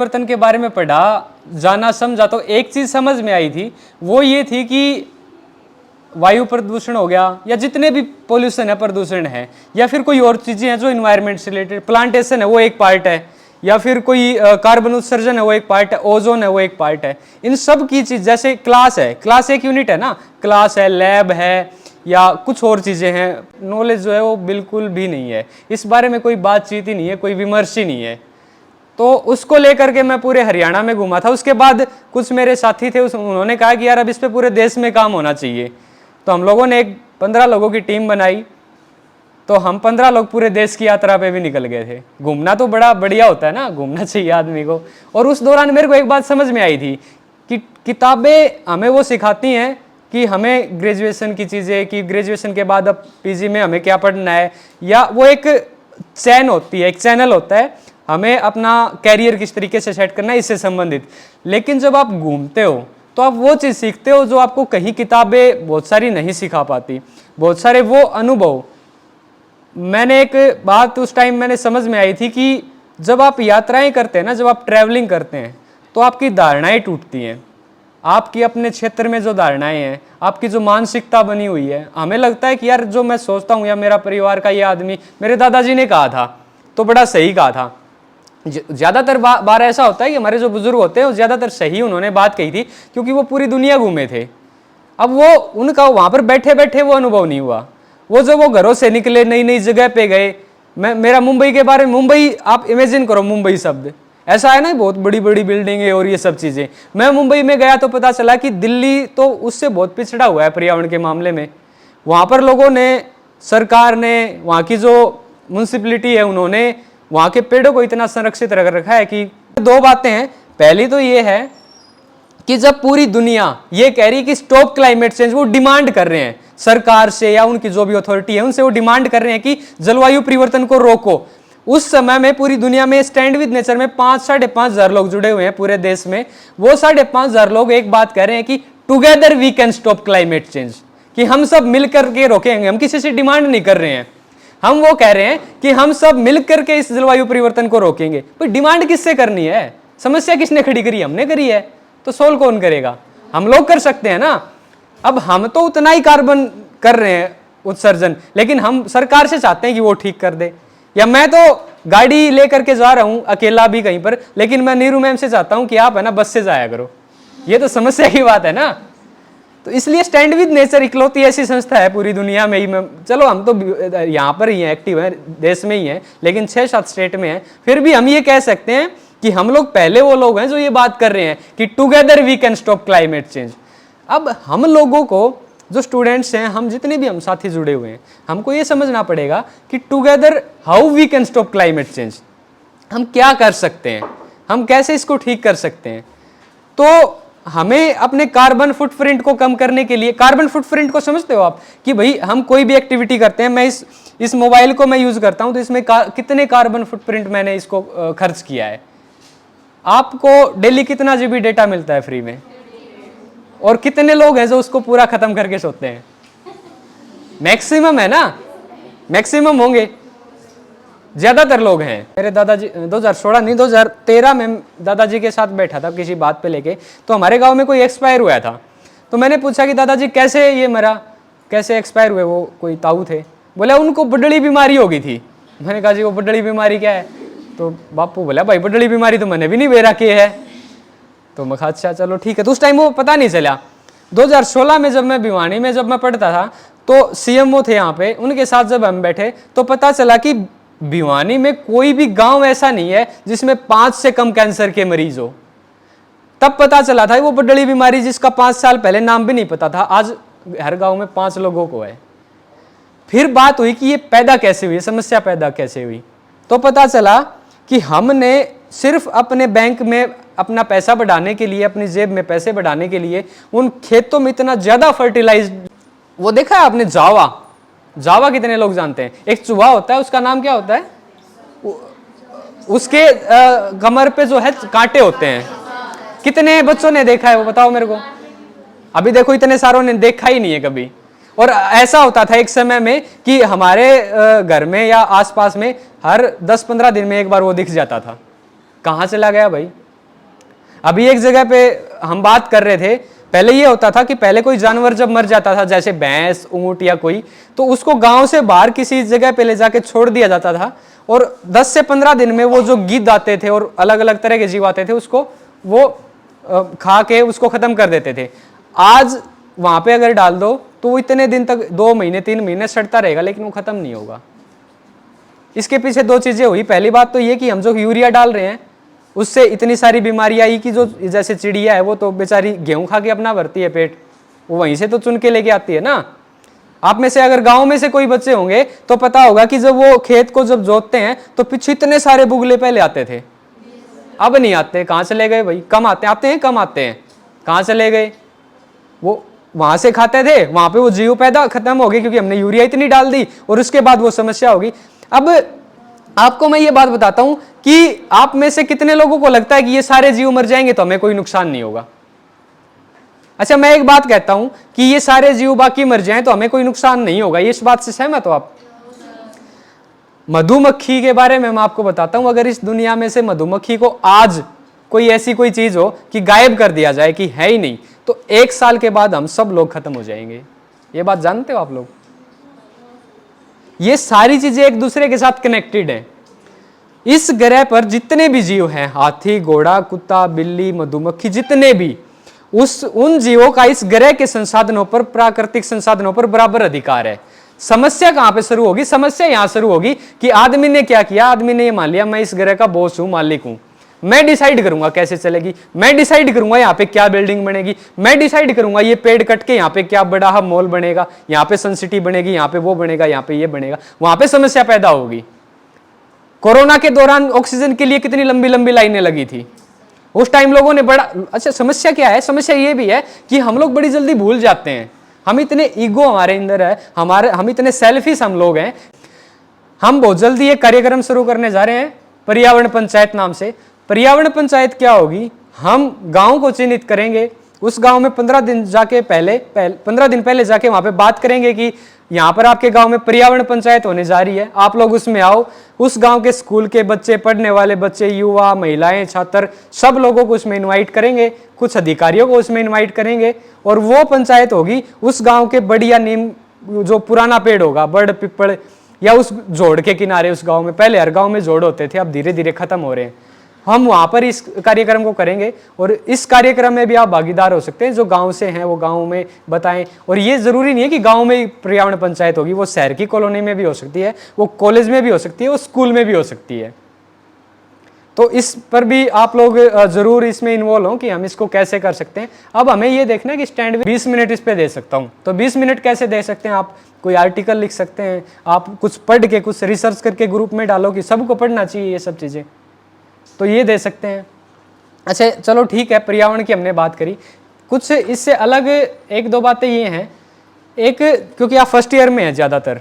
परिवर्तन के बारे में पढ़ा, जाना, समझा तो एक चीज समझ में आई थी, वो ये थी कि वायु प्रदूषण हो गया या जितने भी पोल्यूशन है, प्रदूषण है, या फिर कोई और चीजें हैं जो इन्वायरमेंट से रिलेटेड, प्लांटेशन है वो एक पार्ट है, या फिर कोई कार्बन उत्सर्जन है वो एक पार्ट है, ओजोन है वो एक पार्ट है। इन सब की चीज, जैसे क्लास है, क्लास एक यूनिट है ना, क्लास है, लैब है, या कुछ और चीजें हैं, नॉलेज जो है वो बिल्कुल भी नहीं है, इस बारे में कोई बातचीत ही नहीं है, कोई विमर्श ही नहीं है। तो उसको लेकर के मैं पूरे हरियाणा में घूमा था। उसके बाद कुछ मेरे साथी थे, उन्होंने कहा कि यार अब इस पे पूरे देश में काम होना चाहिए। तो हम लोगों ने एक 15 लोगों की टीम बनाई, तो हम 15 लोग पूरे देश की यात्रा पे भी निकल गए थे। घूमना तो बड़ा बढ़िया होता है ना, घूमना चाहिए आदमी को। और उस दौरान मेरे को एक बात समझ में आई थी कि किताबें हमें वो सिखाती हैं कि हमें ग्रेजुएशन की चीज़ें, कि ग्रेजुएशन के बाद अब पीजी में हमें क्या पढ़ना है, या वो एक चैन होती है, एक चैनल होता है, हमें अपना कैरियर किस तरीके से सेट करना है इससे संबंधित। लेकिन जब आप घूमते हो तो आप वो चीज़ सीखते हो जो आपको कहीं किताबें बहुत सारी नहीं सिखा पाती। बहुत सारे वो अनुभव, मैंने एक बात उस टाइम मैंने समझ में आई थी कि जब आप यात्राएं करते हैं ना, जब आप ट्रैवलिंग करते हैं, तो आपकी धारणाएं टूटती हैं। आपकी अपने क्षेत्र में जो धारणाएं हैं, आपकी जो मानसिकता बनी हुई है, हमें लगता है कि यार जो मैं सोचता हूँ, या मेरा परिवार का ये आदमी, मेरे दादाजी ने कहा था तो बड़ा सही कहा था। ज़्यादातर बार ऐसा होता है कि हमारे जो बुजुर्ग होते हैं वो ज़्यादातर सही उन्होंने बात कही थी, क्योंकि वो पूरी दुनिया घूमे थे। अब वो उनका वहाँ पर बैठे बैठे वो अनुभव नहीं हुआ। वो जब वो घरों से निकले, नई नई जगह पे गए, मेरा मुंबई के बारे में, मुंबई आप इमेजिन करो, मुंबई शब्द ऐसा है ना, बहुत बड़ी बड़ी बिल्डिंग है और ये सब चीज़ें। मैं मुंबई में गया तो पता चला कि दिल्ली तो उससे बहुत पिछड़ा हुआ है पर्यावरण के मामले में। वहाँ पर लोगों ने, सरकार ने, वहाँ की जो म्यूनसिपलिटी है, उन्होंने वहाँ के पेड़ों को इतना संरक्षित रख रखा है कि दो बातें हैं। पहली तो ये है कि जब पूरी दुनिया ये कह रही कि स्टॉप क्लाइमेट चेंज, वो डिमांड कर रहे हैं सरकार से या उनकी जो भी अथॉरिटी है उनसे, वो डिमांड कर रहे हैं कि जलवायु परिवर्तन को रोको। उस समय में पूरी दुनिया में स्टैंड विद नेचर में 5,500 लोग जुड़े हुए हैं पूरे देश में। वो 5,500 लोग एक बात कह रहे हैं कि together we can stop climate change, कि हम सब मिलकर के रोकेंगे। हम किसी से डिमांड नहीं कर रहे हैं, हम वो कह रहे हैं कि हम सब मिलकर के इस जलवायु परिवर्तन को रोकेंगे। भाई डिमांड किससे करनी है? समस्या किसने खड़ी करी? हमने करी है, तो सोल्व कौन करेगा? हम लोग कर सकते हैं ना। अब हम तो उतना ही कार्बन कर रहे हैं उत्सर्जन, लेकिन हम सरकार से चाहते हैं कि वो ठीक कर दे। या मैं तो गाड़ी लेकर के जा रहा हूं अकेला भी कहीं पर, लेकिन मैं नीरू मैम से चाहता हूं कि आप है ना बस से जाया करो। ये तो समस्या की बात है ना। तो इसलिए स्टैंड विद नेचर इकलौती ऐसी संस्था है पूरी दुनिया में ही। चलो हम तो यहाँ पर ही हैं, एक्टिव हैं, देश में ही हैं, लेकिन 6-7 स्टेट में हैं। फिर भी हम ये कह सकते हैं कि हम लोग पहले वो लोग हैं जो ये बात कर रहे हैं कि together we can stop climate change. अब हम लोगों को, जो स्टूडेंट्स हैं, हम जितने भी हम साथी जुड़े हुए हैं, हमको ये समझना पड़ेगा कि together how we can stop climate change. हम क्या कर सकते हैं, हम कैसे इसको ठीक कर सकते हैं। तो हमें अपने कार्बन फुटप्रिंट को कम करने के लिए, कार्बन फुटप्रिंट को समझते हो आप कि भाई हम कोई भी एक्टिविटी करते हैं, मैं इस मोबाइल को मैं यूज करता हूं तो इसमें कितने कार्बन फुटप्रिंट मैंने इसको खर्च किया है। आपको डेली कितना जीबी डेटा मिलता है फ्री में, और कितने लोग हैं जो उसको पूरा खत्म करके सोते हैं? मैक्सिमम है ना, मैक्सिमम होंगे, ज्यादातर लोग हैं। मेरे दादाजी 2016 नहीं 2013 में दादाजी के साथ बैठा था किसी बात पे लेके, तो हमारे गांव में कोई एक्सपायर हुआ था। तो मैंने पूछा कि दादाजी कैसे ये मरा, कैसे एक्सपायर हुए? वो कोई ताऊ थे, बोला उनको बडड़ी बीमारी हो गई थी। मैंने कहा जी वो बडड़ी बीमारी क्या है? तो बापू बोला भाई बडड़ी बीमारी तो मैंने भी नहीं बेरा की है। तो मैं कहा अच्छा चलो ठीक है। तो उस टाइम वो पता नहीं चला। 2016 में जब मैं भिवानी में जब मैं पढ़ता था तो सीएमओ थे यहाँ पे, उनके साथ जब हम बैठे तो पता चला कि भिवानी में कोई भी गांव ऐसा नहीं है जिसमें 5 से कम कैंसर के मरीज हो। तब पता चला था वो बडड़ी बीमारी जिसका 5 साल पहले नाम भी नहीं पता था, आज हर गांव में 5 लोगों को है। फिर बात हुई कि ये पैदा कैसे हुई, समस्या पैदा कैसे हुई। तो पता चला कि हमने सिर्फ अपने बैंक में अपना पैसा बढ़ाने के लिए, अपनी जेब में पैसे बढ़ाने के लिए उन खेतों में इतना ज्यादा फर्टिलाइज, वो देखा है आपने जावा? जावा कितने लोग जानते हैं? एक चूहा होता है, उसका नाम क्या होता है? उसके कमर पे जो है कांटे होते हैं। कितने बच्चों ने देखा है वो बताओ मेरे को? अभी देखो इतने सारों ने देखा ही नहीं है कभी। और ऐसा होता था एक समय में कि हमारे घर में या आसपास में हर 10-15 दिन में एक बार वो दिख जाता था। कहाँ चला गया भाई? अभी एक जगह पे हम बात कर रहे थे, पहले ये होता था कि पहले कोई जानवर जब मर जाता था, जैसे भैंस, ऊंट या कोई, तो उसको गांव से बाहर किसी जगह पे ले जाके छोड़ दिया जाता था और 10 से 15 दिन में वो जो गिद्ध आते थे और अलग अलग तरह के जीव आते थे, उसको वो खा के उसको खत्म कर देते थे। आज वहां पे अगर डाल दो तो वो इतने दिन तक, 2 महीने 3 महीने सड़ता रहेगा, लेकिन वो खत्म नहीं होगा। इसके पीछे 2 चीजें हुई। पहली बात तो ये कि हम जो यूरिया डाल रहे हैं उससे इतनी सारी बीमारियां आई कि जो जैसे चिड़िया है वो तो बेचारी गेहूं खा के अपना भरती है पेट, वो वहीं से तो चुन के लेके आती है ना। आप में से अगर गांव में से कोई बच्चे होंगे तो पता होगा कि जब वो खेत को जब जोतते हैं तो पीछे इतने सारे बुगले पहले आते थे, अब नहीं आते। कहां चले गए भाई? कम आते हैं, कम आते हैं, कहां चले गए? वो वहां से खाते थे, वहां पे वो जीव पैदा खत्म हो गए क्योंकि हमने यूरिया इतनी डाल दी और उसके बाद वो समस्या होगी। अब आपको मैं ये बात बताता हूं कि आप में से कितने लोगों को लगता है कि ये सारे जीव मर जाएंगे तो हमें कोई नुकसान नहीं होगा? अच्छा, मैं एक बात कहता हूं कि ये सारे जीव बाकी मर जाएं तो हमें कोई नुकसान नहीं होगा, ये इस बात से सहमत हो आप? मधुमक्खी के बारे में मैं आपको बताता हूं, अगर इस दुनिया में से मधुमक्खी को आज कोई ऐसी कोई चीज हो कि गायब कर दिया जाए कि है ही नहीं, तो 1 साल के बाद हम सब लोग खत्म हो जाएंगे। ये बात जानते हो आप लोग? ये सारी चीजें एक दूसरे के साथ कनेक्टेड हैं। इस ग्रह पर जितने भी जीव हैं, हाथी, घोड़ा, कुत्ता, बिल्ली, मधुमक्खी, जितने भी, उन जीवों का इस ग्रह के संसाधनों पर, प्राकृतिक संसाधनों पर बराबर अधिकार है। समस्या कहां पे शुरू होगी? समस्या यहां शुरू होगी कि आदमी ने क्या किया। आदमी ने ये मान लिया मैं इस ग्रह का बॉस हूं, मालिक हूं, मैं डिसाइड करूंगा कैसे चलेगी, मैं डिसाइड करूंगा यहाँ पे क्या बिल्डिंग बनेगी, मैं डिसाइड करूंगा ये पेड़ कट के यहाँ पे क्या बड़ा मॉल बनेगा, यहाँ पे सन सिटी बनेगी, यहाँ पे वो बनेगा, यहाँ पे ये बनेगा। वहां पे समस्या पैदा होगी। कोरोना के दौरान ऑक्सीजन के लिए कितनी लंबी लंबी लाइनें लगी थी, उस टाइम लोगों ने बड़ा। अच्छा, समस्या क्या है? समस्या ये भी है कि हम लोग बड़ी जल्दी भूल जाते हैं। हम इतने ईगो हमारे अंदर है, हम इतने सेल्फिश हम लोग हैं। हम बहुत जल्दी एक कार्यक्रम शुरू करने जा रहे हैं पर्यावरण पंचायत नाम से। पर्यावरण पंचायत क्या होगी? हम गांव को चिन्हित करेंगे, उस गांव में 15 दिन पहले जाके वहां पे बात करेंगे कि यहाँ पर आपके गांव में पर्यावरण पंचायत होने जा रही है, आप लोग उसमें आओ। उस गांव के स्कूल के बच्चे, पढ़ने वाले बच्चे, युवा, महिलाएं, छात्र, सब लोगों को उसमें इनवाइट करेंगे, कुछ अधिकारियों को उसमें इनवाइट करेंगे और वो पंचायत होगी उस गांव के बढ़िया नीम, जो पुराना पेड़ होगा, बड़ पिपड़, या उस जोड़ के किनारे। उस गांव में पहले हर गांव में जोड़ होते थे, अब धीरे धीरे खत्म हो रहे हैं। हम वहां पर इस कार्यक्रम को करेंगे और इस कार्यक्रम में भी आप भागीदार हो सकते हैं। जो गांव से हैं वो गांव में बताएं। और ये जरूरी नहीं है कि गांव में पर्यावरण पंचायत होगी, वो शहर की कॉलोनी में भी हो सकती है, वो कॉलेज में भी हो सकती है, वो स्कूल में भी हो सकती है। तो इस पर भी आप लोग जरूर इसमें इन्वॉल्व हो कि हम इसको कैसे कर सकते हैं। अब हमें ये देखना है कि स्टैंड 20 मिनट इस पे दे सकता हूं, तो 20 मिनट कैसे दे सकते हैं? आप कोई आर्टिकल लिख सकते हैं, आप कुछ पढ़ के, कुछ रिसर्च करके ग्रुप में डालो कि सबको पढ़ना चाहिए ये सब चीजें, तो ये दे सकते हैं। अच्छा, चलो ठीक है, पर्यावरण की हमने बात करी। कुछ इससे अलग 1-2 बातें ये हैं। एक, क्योंकि आप फर्स्ट ईयर में हैं ज़्यादातर,